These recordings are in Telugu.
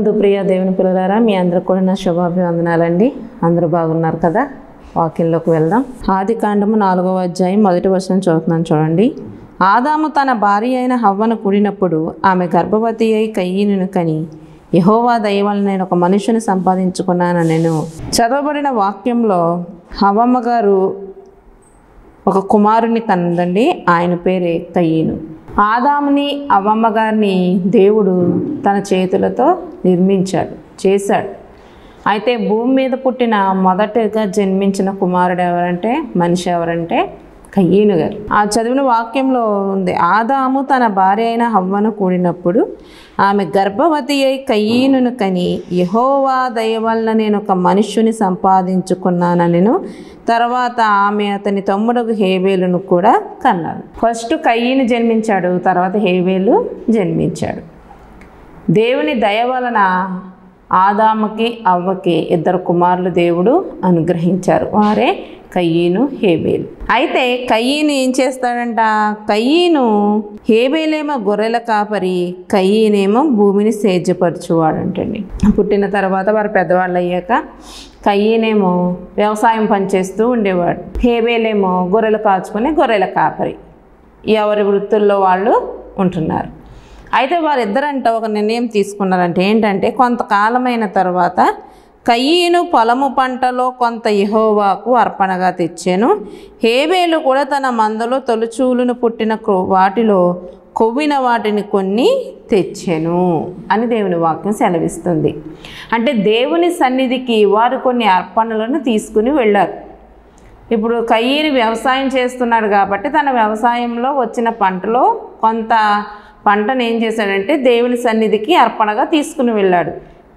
ప్రభునందు ప్రియ దేవుని పిల్లలారా, మీ అందరికి కూడా నా శుభాభివందనాలండి. అందరూ బాగున్నారు కదా? వాక్యంలోకి వెళ్దాం. ఆదికాండము 4వ అధ్యాయం 1వ వచనం చదువుతున్నాను చూడండి. ఆదాము తన భార్య అయిన హవ్వను కూడినప్పుడు ఆమె గర్భవతి అయి కయీనును కని, యెహోవా దయ వలన నేను ఒక మనుషుని సంపాదించుకున్నాను. నేను చదవబడిన వాక్యంలో హవ్వమ్మ గారు ఒక కుమారుని కన్నదండి. ఆయన పేరే కయీను. ఆదాముని అవ్వమ్మ గారిని దేవుడు తన చేతులతో చేశాడు. అయితే భూమి మీద పుట్టిన మొదటగా జన్మించిన కుమారుడు ఎవరంటే, మనిషి ఎవరంటే కయీను గారు. ఆ చదివిన వాక్యంలో ఉంది, ఆదాము తన భార్య అయిన హవ్వను కూడినప్పుడు ఆమె గర్భవతి అయి కయీనును కని, యెహోవా దయ వలన నేను ఒక మనుష్యుని సంపాదించుకున్నానని, తర్వాత ఆమె అతని తమ్ముడు హేబేలును కూడా కన్నాడు. ఫస్ట్ కయీను జన్మించాడు, తర్వాత హేబేలు జన్మించాడు. దేవుని దయ వలన ఆదాముకి అవ్వకి 2 కుమారులు దేవుడు అనుగ్రహించారు. వారే కయీను, హేబేలు. అయితే కయీను ఏం చేస్తాడంట? కయీను హేబేలేమో గొర్రెల కాపరి, కయీనేమో భూమిని సేద్యపరచువాడంటండి. పుట్టిన తర్వాత వారు పెద్దవాళ్ళు అయ్యాక కయీనేమో వ్యవసాయం పనిచేస్తూ ఉండేవాడు, హేబేలేమో గొర్రెలు కాచుకొని గొర్రెల కాపరి. ఎవరి వృత్తుల్లో వాళ్ళు ఉంటున్నారు. అయితే వారిద్దరంట ఒక నిర్ణయం తీసుకున్నారంటే ఏంటంటే, కొంతకాలమైన తర్వాత కయీను పొలము పంటలో కొంత యెహోవాకు అర్పణగా తెచ్చాను, హేబేలు కూడా తన మందలో తొలిచూలును పుట్టిన వాటిలో కొవ్విన వాటిని కొన్ని తెచ్చాను అని దేవుని వాక్యం సెలవిస్తుంది. అంటే దేవుని సన్నిధికి వారు కొన్ని అర్పణలను తీసుకుని వెళ్ళారు. ఇప్పుడు కయీను వ్యవసాయం చేస్తున్నాడు కాబట్టి తన వ్యవసాయంలో వచ్చిన పంటలో కొంత పంటను ఏం చేశాడంటే దేవుని సన్నిధికి అర్పణగా తీసుకుని వెళ్ళాడు.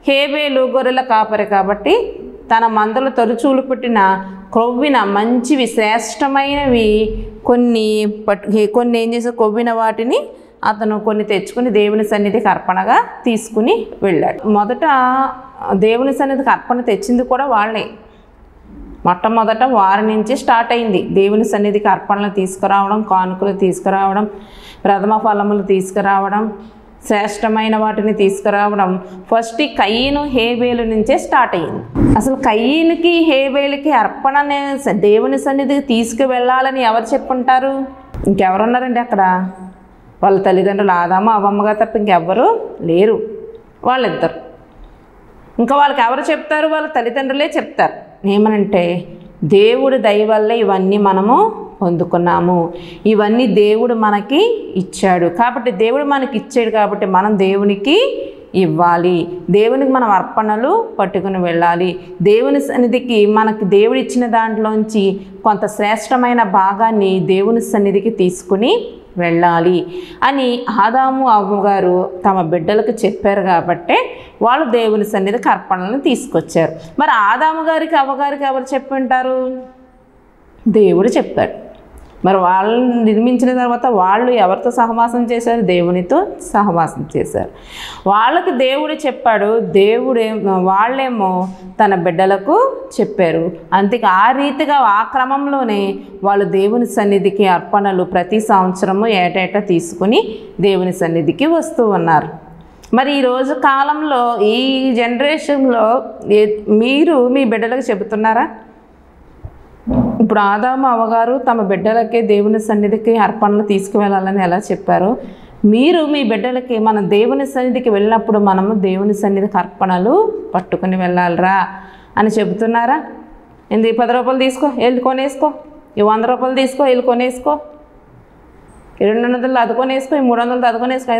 హేబేలు గొర్రెల కాపరి కాబట్టి తన మందలో తొలిచూలు పుట్టిన కొవ్విన మంచివి శ్రేష్టమైనవి కొన్ని ఏం చేసే కొవ్విన వాటిని అతను కొన్ని తెచ్చుకుని దేవుని సన్నిధికి అర్పణగా తీసుకుని వెళ్ళాడు. మొదట దేవుని సన్నిధికి అర్పణ తెచ్చింది కూడా వాళ్ళే. మొట్టమొదట వారి నుంచి స్టార్ట్ అయింది దేవుని సన్నిధికి అర్పణలు తీసుకురావడం, కానుకలు తీసుకురావడం, ప్రథమ ఫలములు తీసుకురావడం, శ్రేష్టమైన వాటిని తీసుకురావడం. ఫస్ట్ కయీను హేబేలు నుంచే స్టార్ట్ అయ్యింది. అసలు కయీనుకి హేబేలుకి అర్పణ దేవుని సన్నిధికి తీసుకువెళ్ళాలని ఎవరు చెప్పుంటారు? ఇంకెవరున్నారండి అక్కడ? వాళ్ళ తల్లిదండ్రులు ఆదాము అవ్వమ్మగా తప్ప ఇంకెవ్వరు లేరు. వాళ్ళిద్దరు. ఇంకా వాళ్ళకి ఎవరు చెప్తారు? వాళ్ళ తల్లిదండ్రులే చెప్తారు. ఏమనంటే, దేవుడి దయ వల్ల ఇవన్నీ మనము పొందుకున్నాము, ఇవన్నీ దేవుడు మనకి ఇచ్చాడు కాబట్టి, దేవుడు మనకి ఇచ్చాడు కాబట్టి మనం దేవునికి ఇవ్వాలి, దేవునికి మనం అర్పణలు పట్టుకుని వెళ్ళాలి, దేవుని సన్నిధికి మనకి దేవుడు ఇచ్చిన దాంట్లోంచి కొంత శ్రేష్టమైన భాగాన్ని దేవుని సన్నిధికి తీసుకుని వెళ్ళాలి అని ఆదాము అవ్వగారు తమ బిడ్డలకు చెప్పారు కాబట్టి వాళ్ళు దేవుని సన్నిధికి అర్పణలను తీసుకొచ్చారు. మరి ఆదాము గారికి అవ్వగారికి ఎవరు చెప్పి ఉంటారు? దేవుడు చెప్పాడు. మరి వాళ్ళని నిర్మించిన తర్వాత వాళ్ళు ఎవరితో సహవాసం చేశారు? దేవునితో సహవాసం చేశారు. వాళ్ళకి దేవుడు చెప్పాడు, వాళ్ళేమో తన బిడ్డలకు చెప్పారు. అందుకే ఆ రీతిగా ఆ క్రమంలోనే వాళ్ళు దేవుని సన్నిధికి అర్పణలు ప్రతి సంవత్సరము ఏటేటా తీసుకుని దేవుని సన్నిధికి వస్తూ ఉన్నారు. మరి ఈరోజు కాలంలో ఈ జనరేషన్లో మీరు మీ బిడ్డలకు చెబుతున్నారా? ఇప్పుడు ఆదాము అవ్వగారు తమ బిడ్డలకే దేవుని సన్నిధికి అర్పణలు తీసుకువెళ్ళాలని ఎలా చెప్పారో, మీరు మీ బిడ్డలకి మన దేవుని సన్నిధికి వెళ్ళినప్పుడు మనము దేవుని సన్నిధికి అర్పణలు పట్టుకుని వెళ్ళాలిరా అని చెబుతున్నారా? ఎందుకు 10 రూపాయలు తీసుకో వెళ్ళి కొనేసుకో, ఈ 100 రూపాయలు తీసుకో వెళ్ళి కొనేసుకో, 200 అది కొనేసుకో, ఈ 300 అది కొనేసుకో,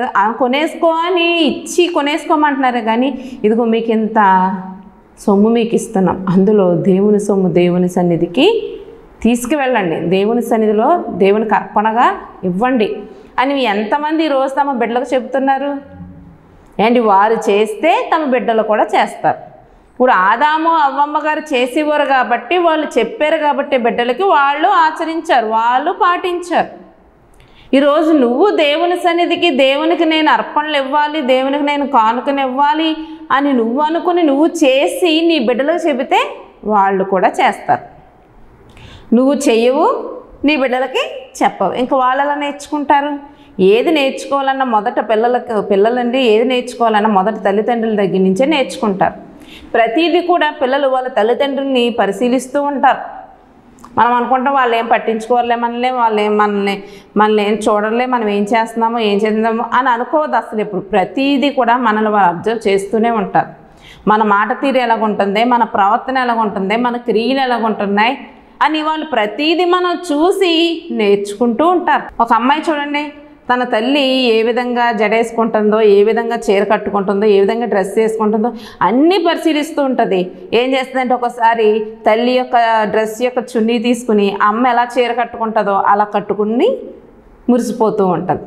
కొనేసుకో అని ఇచ్చి కొనేసుకోమంటున్నారే కానీ, ఇదిగో మీకు ఇంత సొమ్ము మీకు ఇస్తున్నాం, అందులో దేవుని సొమ్ము దేవుని సన్నిధికి తీసుకువెళ్ళండి, దేవుని సన్నిధిలో దేవునికి అర్పణగా ఇవ్వండి అని ఎంతమంది ఈరోజు తమ బిడ్డలకు చెబుతున్నారు? ఏంటి, వారు చేస్తే తమ బిడ్డలు కూడా చేస్తారు. ఇప్పుడు ఆదాము అవ్వమ్మ గారు చేసేవారు కాబట్టి, వాళ్ళు చెప్పారు కాబట్టి బిడ్డలకి వాళ్ళు ఆచరించారు, వాళ్ళు పాటించారు. ఈరోజు నువ్వు దేవుని సన్నిధికి, దేవునికి నేను అర్పణలు ఇవ్వాలి, దేవునికి నేను కానుకను ఇవ్వాలి అని నువ్వు అనుకుని నువ్వు చేసి నీ బిడ్డలకు చెబితే వాళ్ళు కూడా చేస్తారు. నువ్వు చెయ్యవు, నీ బిడ్డలకి చెప్పవు, ఇంక వాళ్ళు ఎలా నేర్చుకుంటారు? ఏది నేర్చుకోవాలన్నా మొదట పిల్లలండి ఏది నేర్చుకోవాలన్నా మొదట తల్లిదండ్రుల దగ్గర నుంచే నేర్చుకుంటారు. ప్రతిదీ కూడా పిల్లలు వాళ్ళ తల్లిదండ్రుల్ని పరిశీలిస్తూ ఉంటారు. మనం అనుకుంటాం వాళ్ళు ఏం పట్టించుకోరలే మనల్ని, వాళ్ళు ఏం మనల్ని ఏం చూడలే, మనం ఏం చేస్తున్నామో ఏం చేద్దామో అని అనుకోవద్దు అసలు. ఇప్పుడు ప్రతిదీ కూడా మనల్ని వాళ్ళు అబ్జర్వ్ చేస్తూనే ఉంటారు. మన మాట తీరు ఎలాగుంటుంది, మన ప్రవర్తన ఎలాగుంటుంది, మన క్రియలు ఎలాగుంటున్నాయి అని వాళ్ళు ప్రతిదీ మనం చూసి నేర్చుకుంటూ ఉంటారు. ఒక అమ్మాయి చూడండి, తన తల్లి ఏ విధంగా జడేసుకుంటుందో, ఏ విధంగా చీర కట్టుకుంటుందో, ఏ విధంగా డ్రెస్ వేసుకుంటుందో అన్నీ పరిశీలిస్తూ ఉంటుంది. ఏం చేస్తుందంటే ఒకసారి తల్లి యొక్క డ్రెస్ యొక్క చున్నీ తీసుకుని అమ్మ ఎలా చీర కట్టుకుంటుందో అలా కట్టుకుని మురిసిపోతూ ఉంటుంది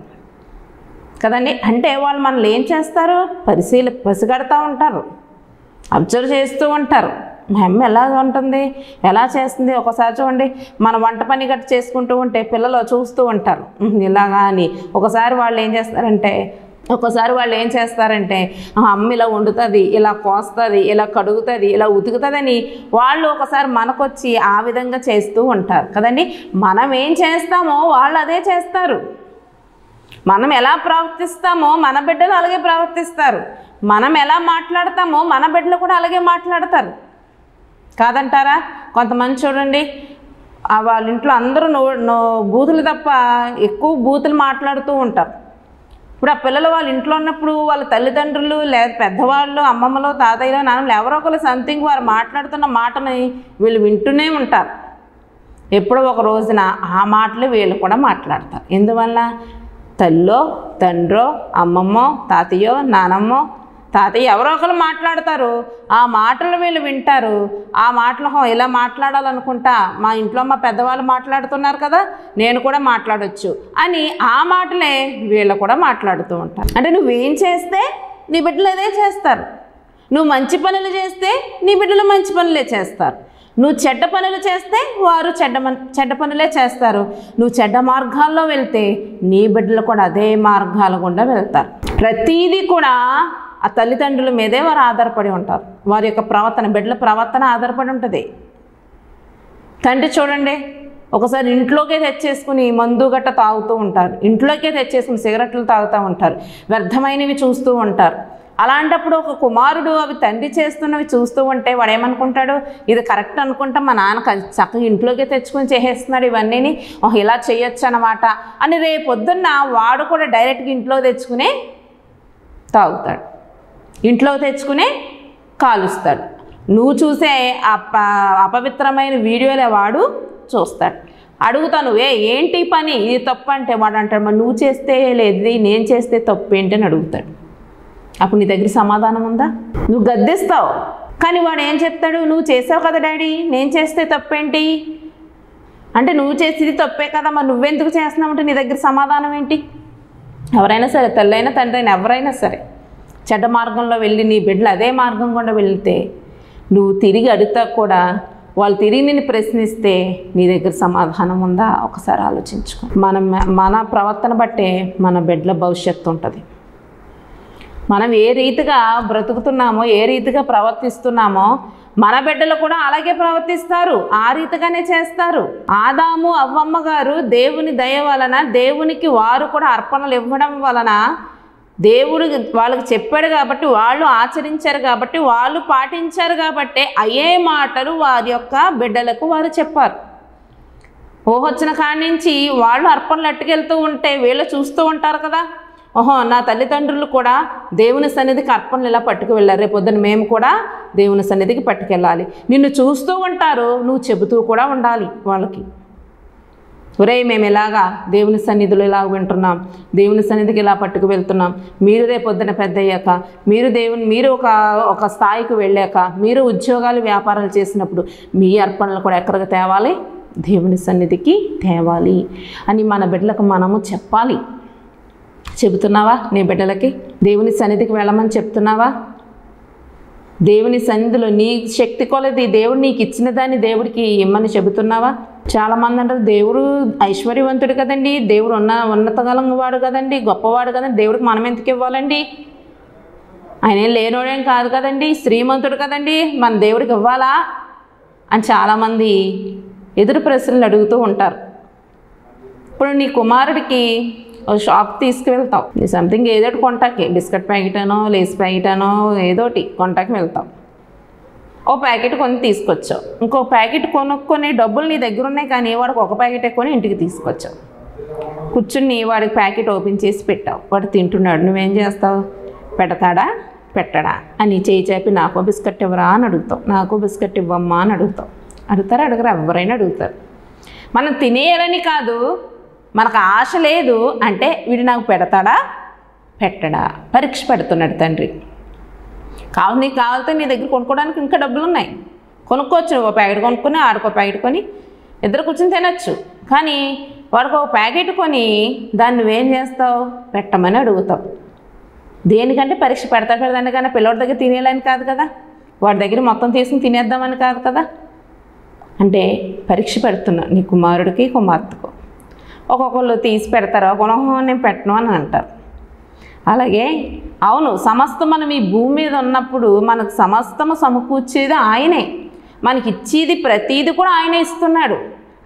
కదండి. అంటే వాళ్ళు మనల్ని ఏం చేస్తారు, పసిగడతా ఉంటారు, అబ్జర్వ్ చేస్తూ ఉంటారు. మా అమ్మ ఎలా ఉంటుంది, ఎలా చేస్తుంది. ఒకసారి చూడండి, మన వంట పని గట్ట చేసుకుంటూ ఉంటే పిల్లలు చూస్తూ ఉంటారు ఇలాగా అని. ఒకసారి వాళ్ళు ఏం చేస్తారంటే అమ్మ ఇలా వండుతుంది, ఇలా కోస్తుంది, ఇలా కడుగుతుంది, ఇలా ఉతుకుతుందని వాళ్ళు ఒకసారి మనకొచ్చి ఆ విధంగా చేస్తూ ఉంటారు కదండి. మనం ఏం చేస్తామో వాళ్ళు అదే చేస్తారు. మనం ఎలా ప్రవర్తిస్తామో మన బిడ్డలు అలాగే ప్రవర్తిస్తారు. మనం ఎలా మాట్లాడతామో మన బిడ్డలు కూడా అలాగే మాట్లాడతారు కాదంటారా? కొంతమంది చూడండి, వాళ్ళ ఇంట్లో అందరూ బూతులు తప్ప ఎక్కువ బూతులు మాట్లాడుతూ ఉంటారు. ఇప్పుడు ఆ పిల్లలు వాళ్ళ ఇంట్లో ఉన్నప్పుడు వాళ్ళ తల్లిదండ్రులు లేదా పెద్దవాళ్ళు, అమ్మమ్మలో, తాతయ్యలో, నాన్నలు ఎవరో ఒకరు సంథింగ్ వారు మాట్లాడుతున్న మాటని వీళ్ళు వింటూనే ఉంటారు. ఎప్పుడో ఒక రోజున ఆ మాటలు వీళ్ళు కూడా మాట్లాడతారు. ఎందువల్ల? తల్లో, తండ్రో, అమ్మమ్మో, తాతయ్యో, నానమ్మో, తాతయ్య ఎవరో ఒకరు మాట్లాడతారు. ఆ మాటలు వీళ్ళు వింటారు. ఆ మాటలు ఇలా మాట్లాడాలనుకుంటా, మా ఇంట్లో మా పెద్దవాళ్ళు మాట్లాడుతున్నారు కదా, నేను కూడా మాట్లాడొచ్చు అని ఆ మాటలే వీళ్ళు కూడా మాట్లాడుతూ ఉంటారు. అంటే నువ్వేం చేస్తే నీ బిడ్డలు అదే చేస్తారు. నువ్వు మంచి పనులు చేస్తే నీ బిడ్డలు మంచి పనులే చేస్తారు. నువ్వు చెడ్డ పనులు చేస్తే వారు చెడ్డ పనులే చేస్తారు. నువ్వు చెడ్డ మార్గాల్లో వెళ్తే నీ బిడ్డలు కూడా అదే మార్గాల గుండా వెళ్తారు. ప్రతీదీ కూడా ఆ తల్లిదండ్రుల మీదే వారు ఆధారపడి ఉంటారు. వారి యొక్క ప్రవర్తన, బిడ్డల ప్రవర్తన ఆధారపడి ఉంటుంది. తండ్రి చూడండి, ఒకసారి ఇంట్లోకే తెచ్చేసుకుని మందు గట్ట తాగుతూ ఉంటారు, ఇంట్లోకే తెచ్చేసుకుని సిగరెట్లు తాగుతూ ఉంటారు, వ్యర్థమైనవి చూస్తూ ఉంటారు. అలాంటప్పుడు ఒక కుమారుడు అవి తండ్రి చేస్తున్నవి చూస్తూ ఉంటే వాడు ఏమనుకుంటాడు, ఇది కరెక్ట్ అనుకుంటా మా నాన్న చక్కగా ఇంట్లోకే తెచ్చుకొని చేసేస్తున్నాడు ఇవన్నీ, ఇలా చేయొచ్చు అన్నమాట అని రేపొద్దున్న వాడు కూడా డైరెక్ట్గా ఇంట్లో తెచ్చుకునే తాగుతాడు, ఇంట్లో తెచ్చుకునే కాలుస్తాడు. నువ్వు చూసే అపవిత్రమైన వీడియోలే వాడు చూస్తాడు. అడుగుతాను, ఏంటి పని, ఇది తప్పు అంటే వాడు అంటాడు, మరి నువ్వు చేస్తే లేదు, నేను చేస్తే తప్పు ఏంటి అని అడుగుతాడు. అప్పుడు నీ దగ్గర సమాధానం ఉందా? నువ్వు గద్దిస్తావు, కానీ వాడు ఏం చెప్తాడు, నువ్వు చేసావు కదా డాడీ, నేను చేస్తే తప్పేంటి అంటే, నువ్వు చేసేది తప్పే కదా, మరి నువ్వెందుకు చేస్తున్నావు అంటే నీ దగ్గర సమాధానం ఏంటి? ఎవరైనా సరే, తల్లైనా తండ్రి అయినా ఎవరైనా సరే, చెడ్డ మార్గంలో వెళ్ళి నీ బిడ్డలు అదే మార్గం గుండా వెళ్తే నువ్వు తిరిగి అడుగుతా కూడా వాళ్ళు తిరిగి నిన్ను ప్రశ్నిస్తే నీ దగ్గర సమాధానం ఉందా? ఒకసారి ఆలోచించుకో. మన ప్రవర్తన బట్టే మన బిడ్డల భవిష్యత్తు ఉంటుంది. మనం ఏ రీతిగా బ్రతుకుతున్నామో, ఏ రీతిగా ప్రవర్తిస్తున్నామో మన బిడ్డలు కూడా అలాగే ప్రవర్తిస్తారు, ఆ రీతిగానే చేస్తారు. ఆదాము అవ్వమ్మ గారు దేవుని దయ వలన, దేవునికి వారు కూడా అర్పణలు ఇవ్వడం వలన దేవుడు వాళ్ళకి చెప్పాడు కాబట్టి, వాళ్ళు ఆచరించారు కాబట్టి, వాళ్ళు పాటించారు కాబట్టి అయ్యే మాటలు వారి యొక్క బిడ్డలకు వారు చెప్పారు. ఊహొచ్చిన కాడి నుంచి వాళ్ళు అర్పణలు అట్టుకెళ్తూ ఉంటే వీళ్ళు చూస్తూ ఉంటారు కదా, ఓహో నా తల్లిదండ్రులు కూడా దేవుని సన్నిధికి అర్పణలు ఇలా పట్టుకు వెళ్ళారు, రేపొద్దున మేము కూడా దేవుని సన్నిధికి పట్టుకెళ్ళాలి. నిన్ను చూస్తూ ఉంటారు, నువ్వు చెబుతూ కూడా ఉండాలి వాళ్ళకి, ఒరే మేము ఇలాగా దేవుని సన్నిధిలో ఇలా వింటున్నాం, దేవుని సన్నిధికి ఇలా పట్టుకు వెళ్తున్నాం, మీరు రేపొద్దున పెద్ద అయ్యాక, మీరు ఒక స్థాయికి వెళ్ళాక, మీరు ఉద్యోగాలు వ్యాపారాలు చేసినప్పుడు మీ అర్పణలు కూడా ఎక్కడికి తేవాలి, దేవుని సన్నిధికి తేవాలి అని మన బిడ్డలకు మనము చెప్పాలి. చెబుతున్నావా? నీ బిడ్డలకి దేవుని సన్నిధికి వెళ్ళమని చెప్తున్నావా? దేవుని సన్నిధిలో నీ శక్తి కొలది దేవుడు నీకు ఇచ్చిన దాన్ని దేవుడికి ఇమ్మని చెబుతున్నావా? చాలామంది అంటారు, దేవుడు ఐశ్వర్యవంతుడు కదండి, దేవుడు ఉన్నతగలం వాడు కదండి, గొప్పవాడు కదండి, దేవుడికి మనం ఎందుకు ఇవ్వాలండి, ఆయన ఏం లేనోడేం కాదు కదండి, శ్రీమంతుడు కదండి, మన దేవుడికి ఇవ్వాలా అని చాలామంది ఎదురు ప్రశ్నలు అడుగుతూ ఉంటారు. ఇప్పుడు నీ కుమారుడికి షాప్ తీసుకువెళ్తావు, నీ సంథింగ్ ఏదోటి కొంటాకి, బిస్కెట్ ప్యాకెట్ అనో లేస్ ప్యాకెట్ అనో ఏదోటి కొంటాకి వెళ్తావు. ఓ ప్యాకెట్ కొని తీసుకొచ్చావు, ఇంకో ప్యాకెట్ కొనుక్కొని డబ్బులు నీ దగ్గర ఉన్నాయి కానీ వాడికి ఒక ప్యాకెట్ కొని ఇంటికి తీసుకొచ్చావు. కూర్చుని వాడికి ప్యాకెట్ ఓపెన్ చేసి పెట్టావు, వాడు తింటున్నాడు. నువ్వేం చేస్తావు? పెడతాడా పెట్టడా అని చేయి చేపి నాకు బిస్కెట్ ఇవ్వరా అని అడుగుతావు, నాకు బిస్కెట్ ఇవ్వమ్మా అని అడుగుతావు. అడుగుతారా అడుగురా? ఎవరైనా అడుగుతారు. మనం తినేయాలని కాదు, మనకు ఆశ లేదు అంటే వీడు నాకు పెడతాడా పెట్టడా పరీక్ష పెడుతున్నాడు తండ్రి. నీకు కావాలితే నీ దగ్గర కొనుక్కోవడానికి ఇంకా డబ్బులు ఉన్నాయి, కొనుక్కోవచ్చు. నువ్వు ఒక ప్యాకెట్ కొనుక్కొని ఆడికో ప్యాకెట్ కొని ఇద్దరు కూర్చొని తినచ్చు. కానీ వాడికి ఒక ప్యాకెట్ కొని దాన్ని నువ్వేం చేస్తావు? పెట్టమని అడుగుతావు. దేనికంటే పరీక్ష పెడతాడు కానీ పిల్లవాడి దగ్గర తినేయాలని కాదు కదా, వాడి దగ్గర మొత్తం తీసుకుని తినేద్దామని కాదు కదా. అంటే పరీక్ష పెడుతున్నా నీ కుమారుడికి కుమార్తెకు. ఒక్కొక్కళ్ళు తీసి పెడతారు, నేను పెట్టను అని అంటారు. అలాగే అవును, సమస్తం మనం ఈ భూమి మీద ఉన్నప్పుడు మనకు సమస్తము సమకూర్చేది ఆయనే, మనకి ఇచ్చేది ప్రతీది కూడా ఆయనే ఇస్తున్నాడు.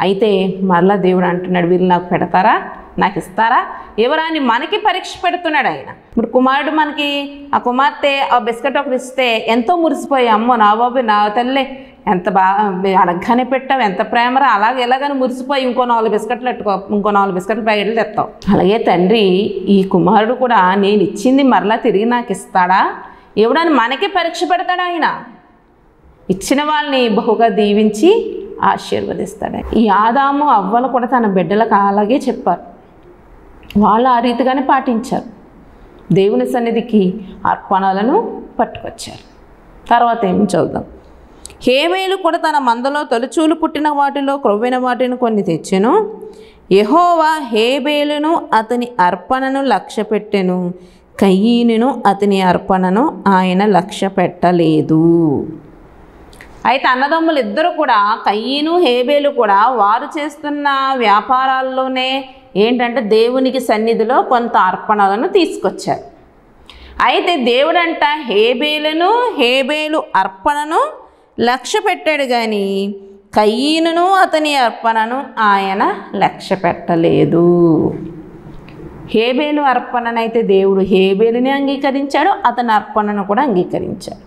అయితే మరలా దేవుడు అంటున్నాడు, వీళ్ళు నాకు పెడతారా, నాకు ఇస్తారా, ఎవరా అని మనకి పరీక్ష పెడుతున్నాడు ఆయన. ఇప్పుడు కుమారుడు మనకి ఆ కుమార్తె ఆ బిస్కెట్ ఒకటి ఇస్తే ఎంతో మురిసిపోయి, అమ్మో నా బాబు నా తల్లే ఎంత బాగా అడగ్గానే పెట్టావు, ఎంత ప్రేమరా, అలాగే ఎలాగని మురిసిపోయి ఇంకో 4 బిస్కెట్లు ఇంకో 4 బిస్కెట్ల ప్యాకెట్లు తెస్తావు. అలాగే తండ్రి ఈ కుమారుడు కూడా నేను ఇచ్చింది మరలా తిరిగి నాకు ఇస్తాడా, ఎవడని మనకి పరీక్ష పెడతాడు ఆయన. ఇచ్చిన వాళ్ళని బహుగా దీవించి ఆశీర్వదిస్తాడు. ఈ ఆదాము అవ్వలు కూడా తన బిడ్డలకు అలాగే చెప్పారు, వాళ్ళు ఆ రీతిగానే పాటించారు. దేవుని సన్నిధికి అర్పణలను పట్టుకొచ్చారు. తర్వాత ఏమి చూద్దాం. హేబేలు కూడా తన మందలో తొలిచూలు పుట్టిన వాటిలో క్రొవ్విన వాటిని కొన్ని తెచ్చెను. యెహోవా హేబేలును అతని అర్పణను లక్ష్యపెట్టెను, కయీనును అతని అర్పణను ఆయన లక్ష్య పెట్టలేదు. అయితే అన్నదమ్ములు ఇద్దరు కూడా, కయీను హేబేలు కూడా వారు చేస్తున్న వ్యాపారాల్లోనే ఏంటంటే దేవునికి సన్నిధిలో కొంత అర్పణలను తీసుకొచ్చారు. అయితే దేవుడంట హేబేలు అర్పణను లక్ష్య పెట్టాడు కానీ కయీనును అతని అర్పణను ఆయన లక్ష్య పెట్టలేదు. హేబేలు అర్పణనైతే దేవుడు హేబేలుని అంగీకరించాడు, అతని అర్పణను కూడా అంగీకరించాడు.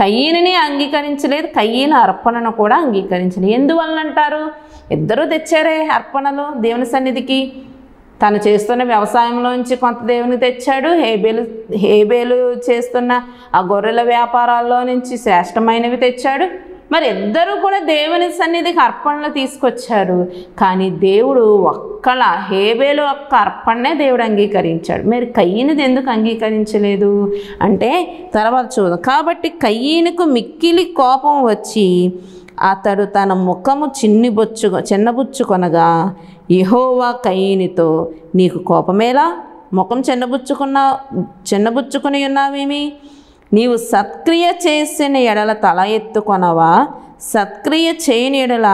కయీనుని అంగీకరించలేదు, కయీను అర్పణను కూడా అంగీకరించలేదు. ఎందువల్ల అంటారు? ఇద్దరూ తెచ్చారే అర్పణలు దేవుని సన్నిధికి. తను చేస్తున్న వ్యవసాయంలోంచి కొంత దేవునికి తెచ్చాడు, హేబేలు చేస్తున్న ఆ గొర్రెల వ్యాపారాల్లో నుంచి శ్రేష్టమైనవి తెచ్చాడు. మరి ఇద్దరు కూడా దేవుని సన్నిధికి అర్పణలు తీసుకొచ్చారు. కానీ దేవుడు హేబేలు ఒక్క అర్పణనే దేవుడు అంగీకరించాడు. మరి కయీనుది ఎందుకు అంగీకరించలేదు అంటే తర్వాత చూద్దాం. కాబట్టి కయీనుకు మిక్కిలి కోపం వచ్చి అతడు తన ముఖము చిన్నబుచ్చుకొనగా యెహోవా కయీనుతో, నీకు కోపమేలా, ముఖం చిన్నబుచ్చుకొని ఉన్నావేమి? నీవు సత్క్రియ చేసిన ఎడల తల ఎత్తుకొనవా, సత్క్రియ చేయని ఎడల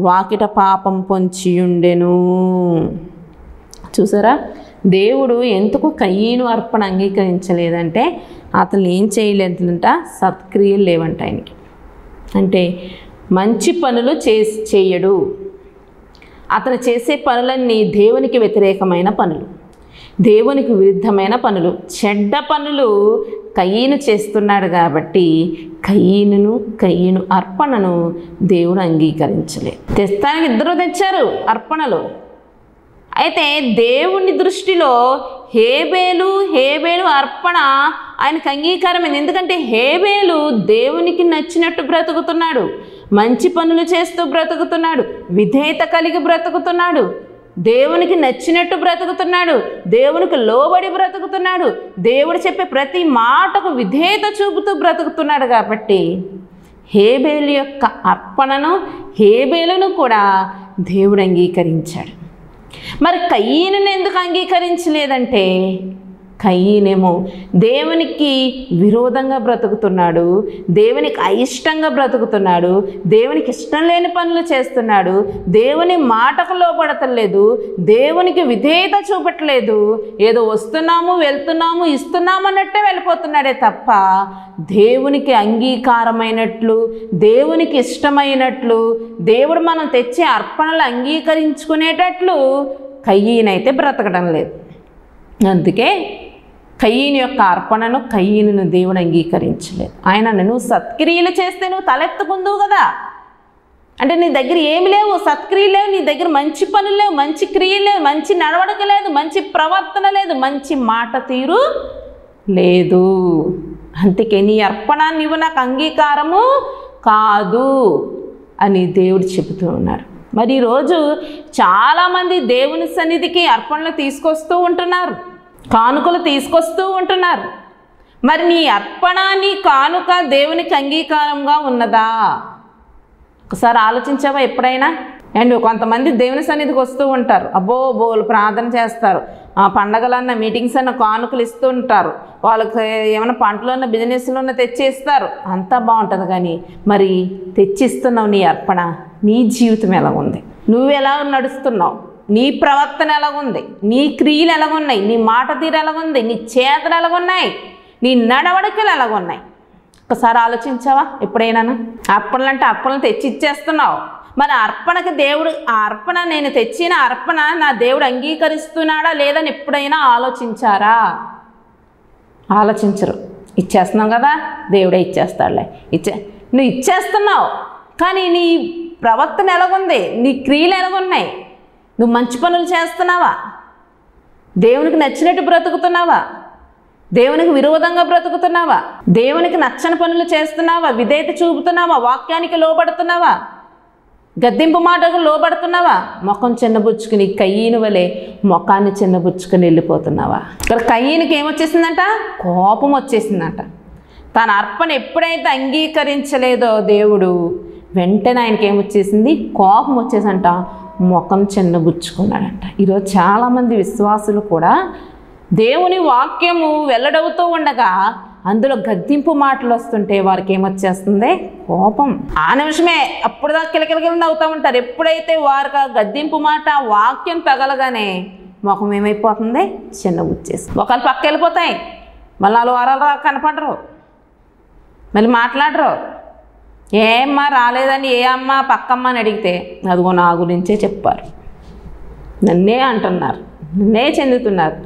వాకిట పాపం పొంచియుండెను. చూసారా, దేవుడు ఎందుకు కయీను అర్పణ అంగీకరించలేదంటే అతను ఏం చేయలేదంట, సత్క్రియలు లేవంట ఆయనకి. అంటే మంచి పనులు చేయడు. అతను చేసే పనులన్నీ దేవునికి వ్యతిరేకమైన పనులు, దేవునికి విరుద్ధమైన పనులు, చెడ్డ పనులు కయీను చేస్తున్నాడు. కాబట్టి కయీను అర్పణను దేవుడు అంగీకరించలేదు. తెస్తానికి ఇద్దరు తెచ్చారు అర్పణలు. అయితే దేవుని దృష్టిలో హేబేలు అర్పణ ఆయనకు అంగీకారమైంది. ఎందుకంటే హేబేలు దేవునికి నచ్చినట్టు బ్రతుకుతున్నాడు, మంచి పనులు చేస్తూ బ్రతుకుతున్నాడు, విధేయత కలిగి బ్రతుకుతున్నాడు, దేవునికి నచ్చినట్టు బ్రతుకుతున్నాడు, దేవునికి లోబడి బ్రతుకుతున్నాడు, దేవుడు చెప్పే ప్రతి మాటకు విధేయత చూపుతూ బ్రతుకుతున్నాడు. కాబట్టి హేబేలు యొక్క అర్పణను హేబేలును కూడా దేవుడు అంగీకరించాడు. మరి కయీనును ఎందుకు అంగీకరించలేదంటే కయీనేమో దేవునికి విరోధంగా బ్రతుకుతున్నాడు, దేవునికి అయిష్టంగా బ్రతుకుతున్నాడు, దేవునికి ఇష్టం లేని పనులు చేస్తున్నాడు, దేవుని మాటకు లోపడతలేదు, దేవునికి విధేయత చూపట్లేదు. ఏదో వస్తున్నాము వెళ్తున్నాము ఇస్తున్నాము అన్నట్టే వెళ్ళిపోతున్నాడే తప్ప దేవునికి అంగీకారమైనట్లు, దేవునికి ఇష్టమైనట్లు, దేవుడు మనం తెచ్చే అర్పణలు అంగీకరించుకునేటట్లు కయీనైతే బ్రతకడం లేదు. అందుకే కయీను యొక్క అర్పణను కయీనును దేవుడు అంగీకరించలేదు. ఆయన నువ్వు సత్క్రియలు చేస్తే నువ్వు తలెత్తుకుందువు కదా, అంటే నీ దగ్గర ఏమి లేవు, సత్క్రియలు లేవు, నీ దగ్గర మంచి పనులు లేవు, మంచి క్రియలు లేవు, మంచి నడవడిక లేదు, మంచి ప్రవర్తన లేదు, మంచి మాట తీరు లేదు. అందుకే నీ అర్పణ నీవు నాకు అంగీకారము కాదు అని దేవుడు చెబుతూ ఉన్నారు. మరి ఈరోజు చాలామంది దేవుని సన్నిధికి అర్పణలు తీసుకొస్తూ ఉంటున్నారు, కానుకలు తీసుకొస్తూ ఉంటున్నారు. మరి నీ అర్పణ నీ కానుక దేవునికి అంగీకారంగా ఉన్నదా? ఒకసారి ఆలోచించావా ఎప్పుడైనా? అండ్ కొంతమంది దేవుని సన్నిధికి వస్తూ ఉంటారు, అబ్బో బోలు ప్రార్థన చేస్తారు, పండగలన్న మీటింగ్స్ అన్న కానుకలు ఇస్తూ ఉంటారు, వాళ్ళకి ఏమైనా పంటలో ఉన్న బిజినెస్లో ఉన్న తెచ్చిస్తారు, అంతా బాగుంటుంది. కానీ మరి తెచ్చిస్తున్నావు నీ అర్పణ, నీ జీవితం ఎలా ఉంది, నువ్వు ఎలా నడుస్తున్నావు, నీ ప్రవర్తన ఎలాగుంది, నీ క్రియలు ఎలాగున్నాయి, నీ మాట తీరు ఎలాగుంది, నీ చేతలు ఎలాగున్నాయి, నీ నడవడికలు ఎలాగున్నాయి? ఒకసారి ఆలోచించావా ఎప్పుడైనా? అర్పణలు అంటే అర్పణలు తెచ్చి ఇచ్చేస్తున్నావు. మరి అర్పణకి దేవుడు, ఆ అర్పణ నేను తెచ్చిన అర్పణ నా దేవుడు అంగీకరిస్తున్నాడా లేదని ఎప్పుడైనా ఆలోచించారా? ఆలోచించరు. ఇచ్చేస్తున్నాం కదా, దేవుడే ఇచ్చేస్తాడులే, నువ్వు ఇచ్చేస్తున్నావు. కానీ నీ ప్రవర్తన ఎలాగుంది, నీ క్రియలు ఎలాగున్నాయి? నువ్వు మంచి పనులు చేస్తున్నావా? దేవునికి నచ్చినట్టు బ్రతుకుతున్నావా? దేవునికి విరోధంగా బ్రతుకుతున్నావా? దేవునికి నచ్చని పనులు చేస్తున్నావా? విధేయత చూపుతున్నావా? వాక్యానికి లోబడుతున్నావా? గద్దింపు మాటకు లోబడుతున్నావా? ముఖం చిన్నబుచ్చుకుని కయ్యను వలె ముఖాన్ని చిన్నబుచ్చుకుని వెళ్ళిపోతున్నావా? ఇక్కడ కయ్యనికి ఏమొచ్చేసిందంట? కోపం వచ్చేసిందంట. తన అర్పణ ఎప్పుడైతే అంగీకరించలేదో దేవుడు, వెంటనే ఆయనకి ఏమొచ్చేసింది? కోపం వచ్చేసంట, ముఖం చిన్నబుచ్చుకున్నాడంట. ఈరోజు చాలామంది విశ్వాసులు కూడా దేవుని వాక్యము వెల్లడవుతూ ఉండగా అందులో గద్దింపు మాటలు వస్తుంటే వారికి ఏమొచ్చేస్తుంది? కోపం. ఆ నిమిషమే అప్పుడుదాకా కిలకిలకిల నవ్వుతూ ఉంటారు. ఎప్పుడైతే వారికి ఆ గద్దింపు మాట వాక్యం తగలగానే ముఖం ఏమైపోతుంది? చిన్నబుచ్చేసి ఒకళ్ళు పక్క వెళ్ళిపోతాయి, మళ్ళీ 4 వారాలు కనపడరు, మళ్ళీ మాట్లాడరు. ఏమ్మా రాలేదని ఏ అమ్మ పక్కమ్మ అని అడిగితే అదిగో నా గురించే చెప్పారు, నన్నే అంటున్నారు, నన్నే చెందుతున్నారు,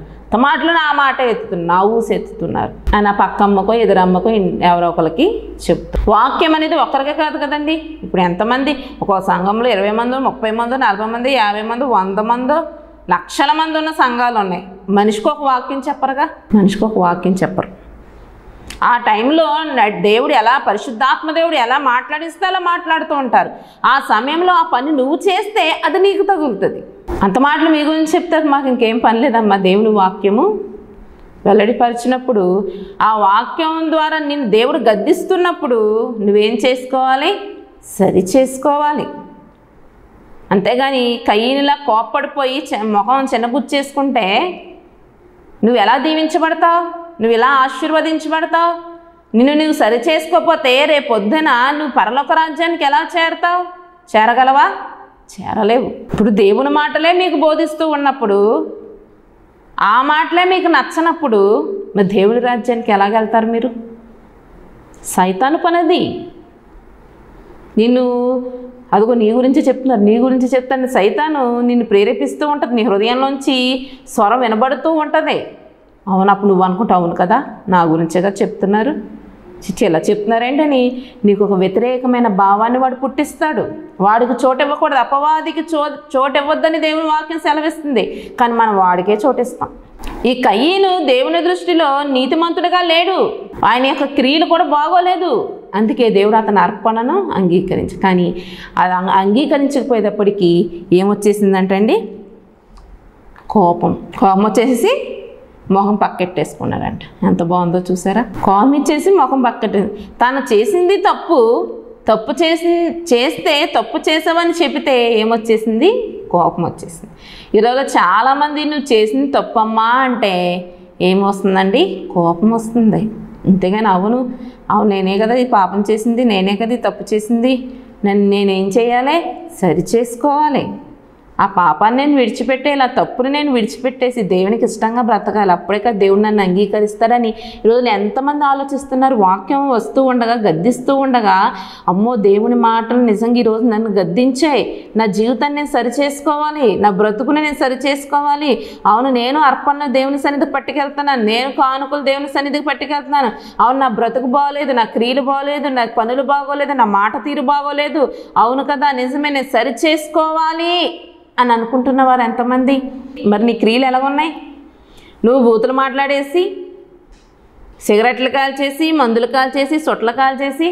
మాటలు నా మాట ఎత్తుతున్నారు, నా ఊసి ఎత్తుతున్నారు అని ఆ పక్కమ్మకో ఎదురమ్మకో ఎవరో ఒకరికి చెప్తారు. వాక్యం అనేది ఒక్కరికే కాదు కదండి. ఇప్పుడు ఎంతమంది ఒక సంఘంలో 20 మందో 30 మందో 40 మంది 50 మంది 100 మందో లక్షల మంది ఉన్న సంఘాలు ఉన్నాయి. మనిషికి ఒక వాక్యం చెప్పరుగా, మనిషికి ఒక వాక్యం చెప్పరు. ఆ టైంలో దేవుడు ఎలా, పరిశుద్ధాత్మ దేవుడు ఎలా మాట్లాడిస్తే అలా మాట్లాడుతూ ఉంటారు. ఆ సమయంలో ఆ పని నువ్వు చేస్తే అది నీకు తగులుతుంది. అంత మాటలు మీ గురించి చెప్తే మాకు ఇంకేం పని లేదమ్మా. దేవుని వాక్యము వెల్లడిపరిచినప్పుడు, ఆ వాక్యం ద్వారా నిన్ను దేవుడు గద్దిస్తున్నప్పుడు నువ్వేం చేసుకోవాలి? సరి చేసుకోవాలి. అంతేగాని కయ్యనిలా కోప్పడిపోయి ముఖం చిన్నబుచ్చేసుకుంటే నువ్వు ఎలా దీవించబడతావు? నువ్వు ఎలా ఆశీర్వదించబడతావు? నిన్ను నువ్వు సరి చేసుకోకపోతే రేపొద్దున నువ్వు పరలోక రాజ్యానికి ఎలా చేరతావు? చేరగలవా? చేరలేవు. ఇప్పుడు దేవుని మాటలే మీకు బోధిస్తూ ఉన్నప్పుడు, ఆ మాటలే మీకు నచ్చనప్పుడు మరి దేవుని రాజ్యానికి ఎలాగెళ్తారు మీరు? సైతాను పనిది. నిన్ను అదిగో నీ గురించి చెప్తున్నారు, నీ గురించి చెప్తాను, సైతాను నిన్ను ప్రేరేపిస్తూ ఉంటుంది. నీ హృదయంలోంచి స్వరం వినబడుతూ ఉంటుంది. అవును, అప్పుడు నువ్వు అనుకుంటావు, అవును కదా నా గురించేగా చెప్తున్నారు, చిచ్చి ఎలా చెప్తున్నారేంటని నీకు ఒక వ్యతిరేకమైన భావాన్ని వాడు పుట్టిస్తాడు. వాడికి చోటు ఇవ్వకూడదు, అపవాదికి చోటు ఇవ్వద్దని దేవుని వాక్యం సెలవిస్తుంది. కానీ మనం వాడికే చోటిస్తాం. ఈ కయ్యను దేవుని దృష్టిలో నీతిమంతుడిగా లేడు, ఆయన యొక్క క్రియలు కూడా బాగోలేదు. అందుకే దేవుడు అతని అర్పణను కానీ అది అంగీకరించకపోయేటప్పటికీ ఏమొచ్చేసిందంటండి? కోపం వచ్చేసి మొహం పక్కెట్టేసుకున్నాడంట. ఎంత బాగుందో చూసారా? కోపం ఇచ్చేసి మొహం పక్కెట్టేసి, తను చేసింది తప్పు చేస్తే తప్పు చేసావని చెబితే ఏమొచ్చేసింది? కోపం వచ్చేసింది. ఈరోజు చాలామంది నువ్వు చేసింది తప్పమ్మా అంటే ఏమొస్తుందండి? కోపం వస్తుంది. అంతేగాని అవును నేనే కదా ఈ పాపం చేసింది, నేనే కదా ఈ తప్పు చేసింది, నేనేం చేయాలి? సరి చేసుకోవాలి. ఆ పాపాన్ని నేను విడిచిపెట్టేయాలి, ఆ తప్పుని నేను విడిచిపెట్టేసి దేవునికి ఇష్టంగా బ్రతకాలి. అప్పుడే కదా దేవుడు నన్ను అంగీకరిస్తాడని ఈరోజు ఎంతమంది ఆలోచిస్తున్నారు? వాక్యం వస్తూ ఉండగా, గద్దిస్తూ ఉండగా, అమ్మో దేవుని మాటలు నిజంగా ఈరోజు నన్ను గద్దించాయి, నా జీవితాన్ని నేను సరిచేసుకోవాలి, నా బ్రతుకుని నేను సరిచేసుకోవాలి. అవును, నేను అర్పణ దేవుని సన్నిధికి పట్టుకెళ్తున్నాను, నేను కానుకలు దేవుని సన్నిధికి పట్టుకెళ్తున్నాను. అవును, నా బ్రతుకు బాగోలేదు, నా క్రియలు బాగోలేదు, నా పనులు బాగోలేదు, నా మాట తీరు బాగోలేదు. అవును కదా, నిజమే, నేను సరిచేసుకోవాలి అని అనుకుంటున్న వారు ఎంతమంది? మరి నీ క్రియలు ఎలాగున్నాయి? నువ్వు బూతులు మాట్లాడేసి, సిగరెట్లు కాల్చేసి, మందులు కాల్చేసి, సొట్లు కాల్చేసి,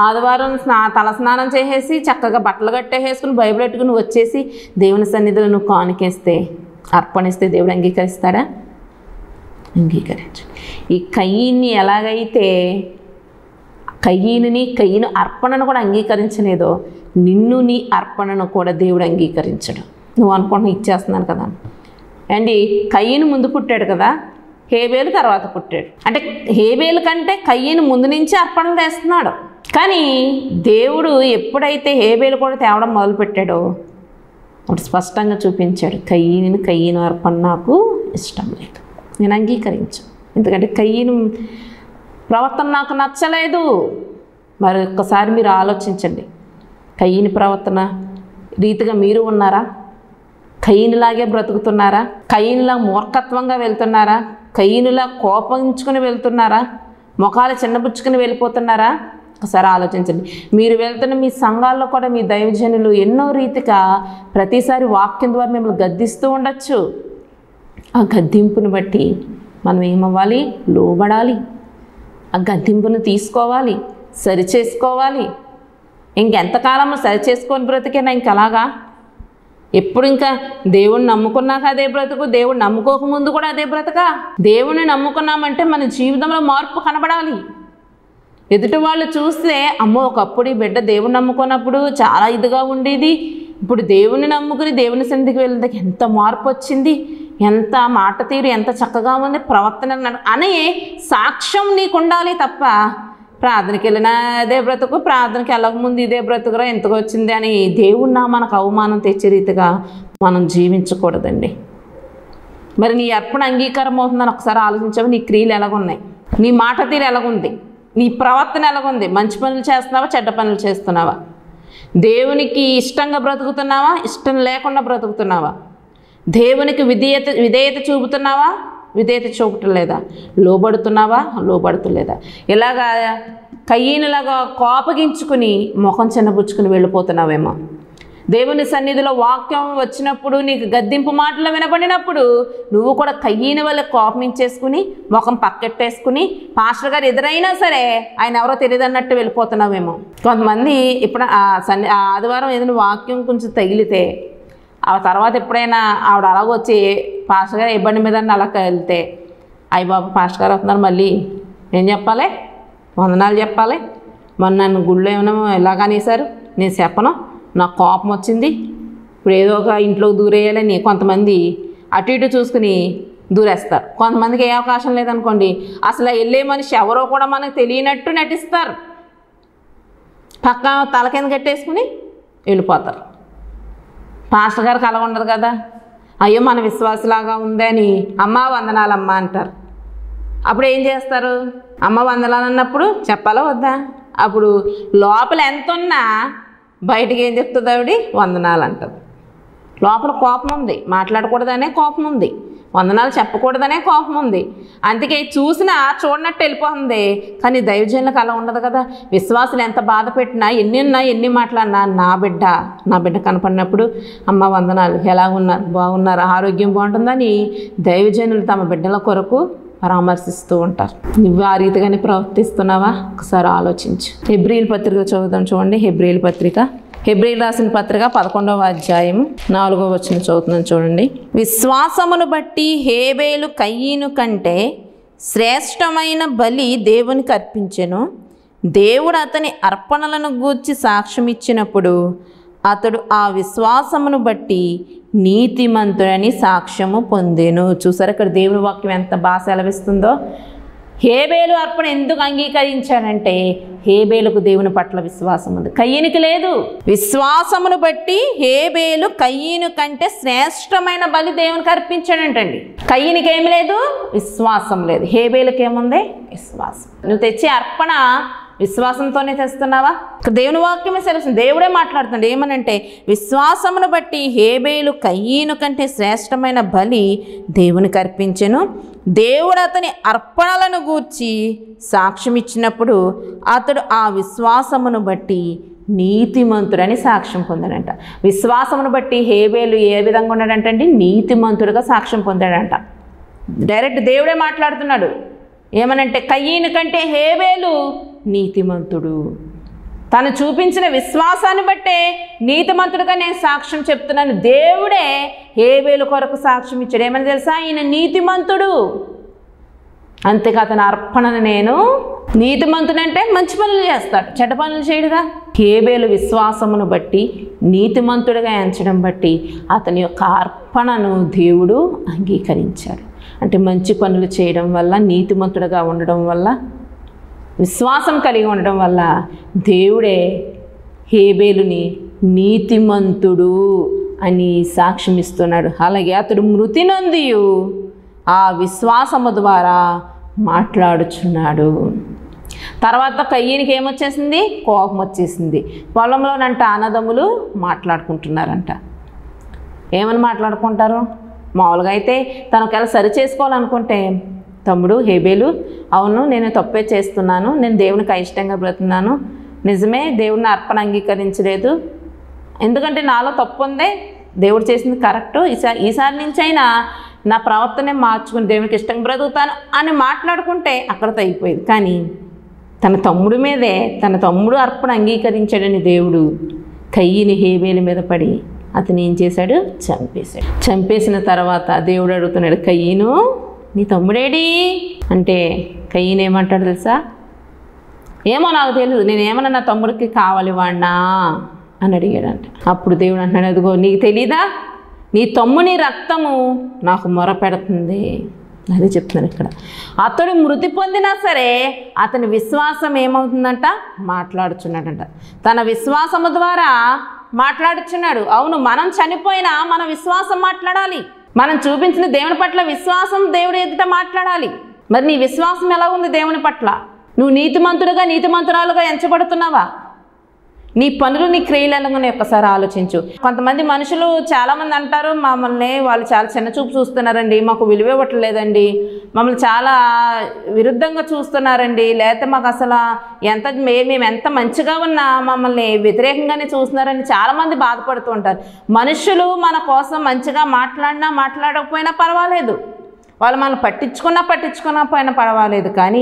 ఆదివారం తలస్నానం చేసేసి, చక్కగా బట్టలు కట్టేసుకుని బైబిల్ పెట్టుకుని వచ్చేసి దేవుని సన్నిధిలో నువ్వు కానుకేస్తే, అర్పణిస్తే దేవుడు అంగీకరిస్తాడా? అంగీకరించు. ఈ కయ్యని ఎలాగైతే కయ్యను అర్పణను కూడా అంగీకరించలేదో, నిన్ను నీ అర్పణను కూడా దేవుడు అంగీకరించడు. నువ్వు అనుకుంటున్నా ఇచ్చేస్తున్నాను కదా అండి. కయ్యను ముందు పుట్టాడు కదా, హేబేలు తర్వాత పుట్టాడు. అంటే హేబేలు కంటే కయ్యను ముందు నుంచి అర్పణలు తెస్తున్నాడు. కానీ దేవుడు ఎప్పుడైతే హేబేలు కూడా తేవడం మొదలుపెట్టాడో అప్పుడు స్పష్టంగా చూపించాడు, కయ్యను అర్పణ నాకు ఇష్టం లేదు, నేను అంగీకరించు. ఎందుకంటే కయ్యను ప్రవర్తన నాకు నచ్చలేదు. మరి ఒక్కసారి మీరు ఆలోచించండి, కయ్యని ప్రవర్తన రీతిగా మీరు ఉన్నారా? కయ్యనులాగే బ్రతుకుతున్నారా? కయ్యనులా మూర్ఖత్వంగా వెళ్తున్నారా? కయ్యనులా కోపించుకుని వెళ్తున్నారా? ముఖాలు చిన్నబుచ్చుకుని వెళ్ళిపోతున్నారా? ఒకసారి ఆలోచించండి. మీరు వెళ్తున్న మీ సంఘాల్లో కూడా మీ దైవజనులు ఎన్నో రీతిగా ప్రతిసారి వాక్యం ద్వారా మిమ్మల్ని గద్దిస్తూ ఉండొచ్చు. ఆ గద్దింపుని బట్టి మనం ఏమవ్వాలి? లోబడాలి. ఆ గద్దింపును తీసుకోవాలి, సరిచేసుకోవాలి. ఇంకెంతకాలము సరిచేసుకొని బ్రతికేనా ఇంకలాగా? ఎప్పుడు ఇంకా దేవుణ్ణి నమ్ముకున్నాక అదే బ్రతుకు, దేవుడు నమ్ముకోకముందు కూడా అదే బ్రతక? దేవుణ్ణి నమ్ముకున్నామంటే మన జీవితంలో మార్పు కనబడాలి. ఎదుటి వాళ్ళు చూస్తే, అమ్మో ఒకప్పుడు ఈ బిడ్డ దేవుణ్ణి నమ్ముకున్నప్పుడు చాలా ఇదిగా ఉండేది, ఇప్పుడు దేవుణ్ణి నమ్ముకుని దేవుని సన్నిధికి వెళ్తే ఎంత మార్పు వచ్చింది, ఎంత మాట తీరు ఎంత చక్కగా ఉంది, ప్రవర్తన అనే సాక్ష్యం నీకు ఉండాలి తప్ప ప్రార్థనకి వెళ్ళినా అదే బ్రతుకు, ప్రార్థనకి వెళ్ళకముందు ఇదే బ్రతుకురా ఎంతకు వచ్చింది అని దేవుణ్ణి మనకు అవమానం తెచ్చే రీతిగా మనం జీవించకూడదండి. మరి నీ అర్పణ అంగీకారం అవుతుందని ఒకసారి ఆలోచించావు. నీ క్రియలు ఎలాగున్నాయి? నీ మాట తీరు ఎలాగుంది? నీ ప్రవర్తన ఎలాగుంది? మంచి పనులు చేస్తున్నావా, చెడ్డ పనులు చేస్తున్నావా? దేవునికి ఇష్టంగా బ్రతుకుతున్నావా, ఇష్టం లేకుండా బ్రతుకుతున్నావా? దేవునికి విధేయత చూపుతున్నావా, విధేయత చూపటం లేదా? లోబడుతున్నావా, లోబడుతులేదా? ఇలాగా కయ్యనులాగా కోపగించుకుని ముఖం చిన్నబుచ్చుకుని వెళ్ళిపోతున్నావేమో. దేవుని సన్నిధిలో వాక్యం వచ్చినప్పుడు, నీకు గద్దింపు మాటలు వినబడినప్పుడు నువ్వు కూడా కయ్యని వల్ల కోపమించేసుకుని ముఖం పక్కెట్టేసుకుని పాస్టర్ గారు ఎదురైనా సరే ఆయన ఎవరో తెలియదు అన్నట్టు వెళ్ళిపోతున్నావేమో. కొంతమంది ఇప్పుడు ఆదివారం ఏదైనా వాక్యం కొంచెం తగిలితే ఆ తర్వాత ఎప్పుడైనా ఆవిడ అలాగొచ్చి పాస్టర్ గారు ఇబ్బంది మీద అలా వెళ్తే, అయ్య బాబు పాస్టర్ గారు వస్తున్నారు, మళ్ళీ ఏం చెప్పాలి? వందనాలు చెప్పాలి. మొన్న నన్ను గుళ్ళో ఏమైనా ఎలాగనేసారు, నేను చెప్పను, నాకు కోపం వచ్చింది, ఇప్పుడు ఏదో ఒక ఇంట్లోకి దూరేయాలని కొంతమంది అటు ఇటు చూసుకుని దూరేస్తారు. కొంతమందికి ఏ అవకాశం లేదనుకోండి, అసలు వెళ్ళే మనిషి ఎవరో కూడా మనకు తెలియనట్టు నటిస్తారు, పక్క తల కింద కట్టేసుకుని వెళ్ళిపోతారు. పాస్టర్ గారికి అలా ఉండదు కదా, అయ్యో మన విశ్వాసలాగా ఉందని అమ్మ వందనాలమ్మ అంటారు. అప్పుడు ఏం చేస్తారు? అమ్మ వందనాలు అన్నప్పుడు చెప్పాలా వద్దా? అప్పుడు లోపల ఎంత ఉన్నా బయటికి ఏం చెప్తుంది ఆవిడ? వందనాలు అంటుంది. లోపల కోపం ఉంది, మాట్లాడకూడదనే కోపం ఉంది, వందనాలు చెప్పకూడదనే కోపం ఉంది. అందుకే చూసినా చూడనట్టు వెళ్ళిపోతుంది. కానీ దైవజనులకు అలా ఉండదు కదా. విశ్వాసులు ఎంత బాధ పెట్టినా, ఎన్ని ఉన్నా, ఎన్ని మాట్లాడినా నా బిడ్డ కనపడినప్పుడు అమ్మ వందనాలు, ఎలా ఉన్నారు, బాగున్నారు, ఆరోగ్యం బాగుంటుందని దైవజనులు తమ బిడ్డల కొరకు పరామర్శిస్తూ ఉంటారు. నువ్వు ఆ రీతిగానే ప్రవర్తిస్తున్నావా? ఒకసారి ఆలోచించు. హెబ్రీయుల పత్రిక చదువుదాం, చూడండి. హెబ్రీయుల పత్రిక, హెబ్రీయులు రాసిన పత్రిక 11వ అధ్యాయము 4వ వచనం చదువుతున్నాను, చూడండి. విశ్వాసమును బట్టి హేబేలు కయ్యను కంటే శ్రేష్టమైన బలి దేవునికి అర్పించెను. దేవుడు అతని అర్పణలను గూర్చి సాక్ష్యం ఇచ్చినప్పుడు అతడు ఆ విశ్వాసమును బట్టి నీతిమంతుడని సాక్ష్యము పొందెను. చూసారు ఇక్కడ దేవుని వాక్యం ఎంత బాగా సెలవిస్తుందో. హేబేలు అర్పణ ఎందుకు అంగీకరించాడంటే హేబేలుకు దేవుని పట్ల విశ్వాసం ఉంది, కయ్యనికి లేదు. విశ్వాసమును బట్టి హేబేలు కయ్యను కంటే శ్రేష్టమైన బలి దేవునికి అర్పించాడంటండి. కయ్యనికి ఏమి లేదు, విశ్వాసం లేదు. హేబేలుకి ఏముంది, విశ్వాసం. నువ్వు తెచ్చే అర్పణ విశ్వాసంతోనే తెస్తున్నావా? దేవుని వాక్యమే తెలుస్తుంది, దేవుడే మాట్లాడుతున్నాడు. ఏమనంటే విశ్వాసమును బట్టి హేబేలు కయ్యను కంటే శ్రేష్టమైన బలి దేవునికి అర్పించెను. దేవుడు అతని అర్పణలను గూర్చి సాక్ష్యం ఇచ్చినప్పుడు అతడు ఆ విశ్వాసమును బట్టి నీతిమంతుడని సాక్ష్యం పొందాడంట. విశ్వాసమును బట్టి హేబేలు ఏ విధంగా ఉన్నాడంటే నీతిమంతుడుగా సాక్ష్యం పొందాడంట. డైరెక్ట్ దేవుడే మాట్లాడుతున్నాడు. ఏమనంటే కయ్యను కంటే హేబేలు నీతిమంతుడు. తను చూపించిన విశ్వాసాన్ని బట్టే నీతిమంతుడుగా నేను సాక్ష్యం చెప్తున్నాను. దేవుడే హేబేలు కొరకు సాక్ష్యం ఇచ్చాడు. ఏమని తెలుసా, ఈయన నీతిమంతుడు. అంతేకా అతని అర్పణను నేను నీతిమంతుడంటే మంచి పనులు చేస్తాడు, చెడ్డ పనులు చేయడుగా. హేబేలు విశ్వాసమును బట్టి నీతిమంతుడిగా ఎంచడం బట్టి అతని యొక్క అర్పణను దేవుడు అంగీకరించాడు. అంటే మంచి పనులు చేయడం వల్ల, నీతిమంతుడిగా ఉండడం వల్ల, విశ్వాసం కలిగి ఉండడం వల్ల దేవుడే హేబేలుని నీతిమంతుడు అని సాక్ష్యం ఇస్తున్నాడు. అలాగే అతడు మృతి నొందియు ఆ విశ్వాసము ద్వారా మాట్లాడుచున్నాడు. తర్వాత కయ్యనికి ఏమొచ్చేసింది, కోపం వచ్చేసింది. పొలంలోనంట అన్నదమ్ములు మాట్లాడుకుంటున్నారంట. ఏమని మాట్లాడుకుంటారు? మామూలుగా అయితే తను ఒకవేళ సరి చేసుకోవాలనుకుంటే, తమ్ముడు హేబేలు, అవును నేను తప్పే చేస్తున్నాను, నేను దేవునికి అయిష్టంగా బ్రతున్నాను, నిజమే దేవుడిని అర్పణ అంగీకరించలేదు, ఎందుకంటే నాలో తప్పు ఉంది, దేవుడు చేసింది కరెక్టు, ఈసారి నుంచి అయినా నా ప్రవర్తనే మార్చుకుని దేవునికి ఇష్టంగా బ్రతుకుతాను అని మాట్లాడుకుంటే అక్కడతో అయిపోయేది. కానీ తన తమ్ముడి మీదే, తన తమ్ముడు అర్పణ అంగీకరించాడని దేవుడు కయ్యని హేబేలు మీద పడి అతను ఏం చేశాడు, చంపేశాడు. చంపేసిన తర్వాత దేవుడు అడుగుతున్నాడు, కయ్యను నీ తమ్ముడేడి అంటే కయ్యను ఏమంటాడు తెలుసా, ఏమో నాకు తెలియదు, నేనేమన్నా నా తమ్ముడికి కావాలి వాడినా అని అడిగాడంట. అప్పుడు దేవుడు అంటున్నాడు, అదిగో నీకు తెలీదా, నీ తమ్ముని రక్తము నాకు మొర పెడుతుంది. అదే చెప్తున్నాను ఇక్కడ. అతడు మృతి పొందినా సరే అతని విశ్వాసం ఏమవుతుందంట, మాట్లాడుచున్నాడంట. తన విశ్వాసము ద్వారా మాట్లాడుచున్నాడు. అవును, మనం చనిపోయినా మన విశ్వాసం మాట్లాడాలి. మనం చూపించిన దేవుని పట్ల విశ్వాసం దేవుడి ఎదుట మాట్లాడాలి. మరి నీ విశ్వాసం ఎలా ఉంది దేవుని పట్ల? నువ్వు నీతిమంతుడుగా, నీతిమంతురాలుగా ఎంచబడుతున్నావా? నీ పనులు, నీ క్రియలు ఎలాగనే ఒక్కసారి ఆలోచించు. కొంతమంది మనుషులు చాలామంది అంటారు, మమ్మల్ని వాళ్ళు చాలా చిన్న చూపు చూస్తున్నారండి, మాకు విలువ ఇవ్వట్లేదండి, మమ్మల్ని చాలా విరుద్ధంగా చూస్తున్నారండి, లేకపోతే మాకు అసలు మేము ఎంత మంచిగా ఉన్నా మమ్మల్ని వ్యతిరేకంగానే చూస్తున్నారని చాలామంది బాధపడుతూ ఉంటారు. మనుషులు మన కోసం మంచిగా మాట్లాడినా మాట్లాడకపోయినా పర్వాలేదు, వాళ్ళు మనం పట్టించుకున్నా పర్వాలేదు, కానీ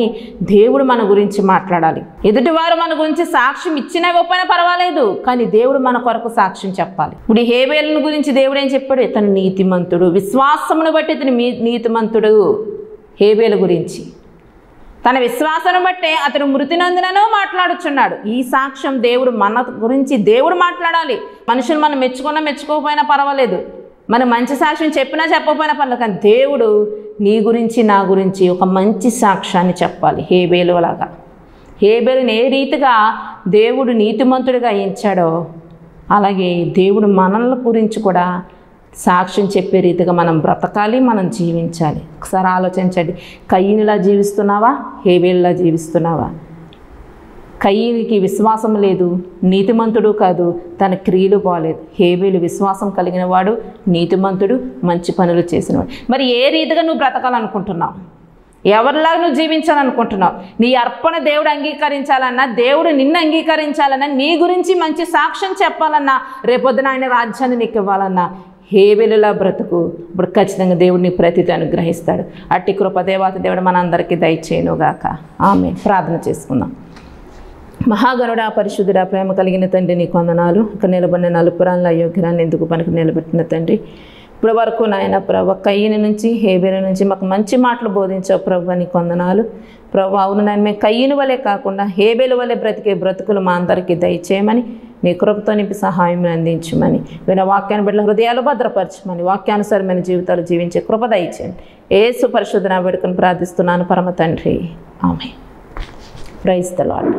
దేవుడు మన గురించి మాట్లాడాలి. ఎదుటివారు మన గురించి సాక్ష్యం ఇచ్చినా ఇవ్వకపోయినా పర్వాలేదు, కానీ దేవుడు మన కొరకు సాక్ష్యం చెప్పాలి. ఇప్పుడు హేబేలుని గురించి దేవుడు ఏం చెప్పాడు, ఇతను నీతిమంతుడు, విశ్వాసమును బట్టి ఇతను నీతిమంతుడు. హేబేలు గురించి తన విశ్వాసాన్ని బట్టే అతను మృతి నందునను మాట్లాడుచున్నాడు. ఈ సాక్ష్యం దేవుడు మన గురించి దేవుడు మాట్లాడాలి. మనుషులు మనం మెచ్చుకోకపోయినా పర్వాలేదు, మనం మంచి సాక్ష్యం చెప్పినా చెప్పకపోయినా పర్లేదు, కానీ దేవుడు నీ గురించి నా గురించి ఒక మంచి సాక్ష్యాన్ని చెప్పాలి. హేబేలు లాగా, హేబేలుని ఏ రీతిగా దేవుడు నీతిమంతుడిగా ఎంచాడో అలాగే దేవుడు మనల గురించి కూడా సాక్ష్యం చెప్పే రీతిగా మనం బ్రతకాలి, మనం జీవించాలి. ఒకసారి ఆలోచించండి, కయ్యనులా జీవిస్తున్నావా, హేబేలులా జీవిస్తున్నావా? కయ్యనికి విశ్వాసం లేదు, నీతిమంతుడు కాదు, తన క్రియలు బాలేదు. హేబేలు విశ్వాసం కలిగిన వాడు, నీతిమంతుడు, మంచి పనులు చేసినవాడు. మరి ఏ రీతిగా నువ్వు బ్రతకాలనుకుంటున్నావు? ఎవరిలాగా నువ్వు జీవించాలనుకుంటున్నావు? నీ అర్పణ దేవుడు అంగీకరించాలన్నా, దేవుడు నిన్ను అంగీకరించాలన్నా, నీ గురించి మంచి సాక్ష్యం చెప్పాలన్నా, రేపొద్దున ఆయన రాజ్యాన్ని నీకు ఇవ్వాలన్నా హేబేలులా బ్రతుకు. ఇప్పుడు ఖచ్చితంగా దేవుడిని ప్రతిది అనుగ్రహిస్తాడు. అట్టి కృప దేవాతి దేవుడు మన అందరికీ దయచేయునుగాక. ఆమేన్. ప్రార్థన చేసుకుందాం. మహాగణుడా, పరిశుద్ధుడా, ప్రేమ కలిగిన తండ్రి, నీకు వందనాలు. ఇక్కడ నిలబడిన నలుపురాలను అయోగ్యరాన్ని ఎందుకు పనికి నిలబెట్టిన తండ్రి, ఇప్పుడు వరకు నాయన ప్రభు కయ్యని నుంచి హేబేలు నుంచి మాకు మంచి మాటలు బోధించావు ప్రభు, నీకు వందనాలు ప్రభు. అవును నాయన, మేము కయ్యని వలె కాకుండా హేబేలు వలె బ్రతికే బ్రతుకులు మా అందరికీ దయచేయమని, నీ కృపతో నింపి సహాయం అందించమని, విన వాక్యాన్ని బిడ్డల హృదయాలు భద్రపరచమని, వాక్యానుసారమైన జీవితాలు జీవించే కృప దయచేయండి. యేసు పరిశుద్ధ నామమున వేడుకొని ప్రార్థిస్తున్నాను పరమ తండ్రి. ఆమేన్. Praise the lord.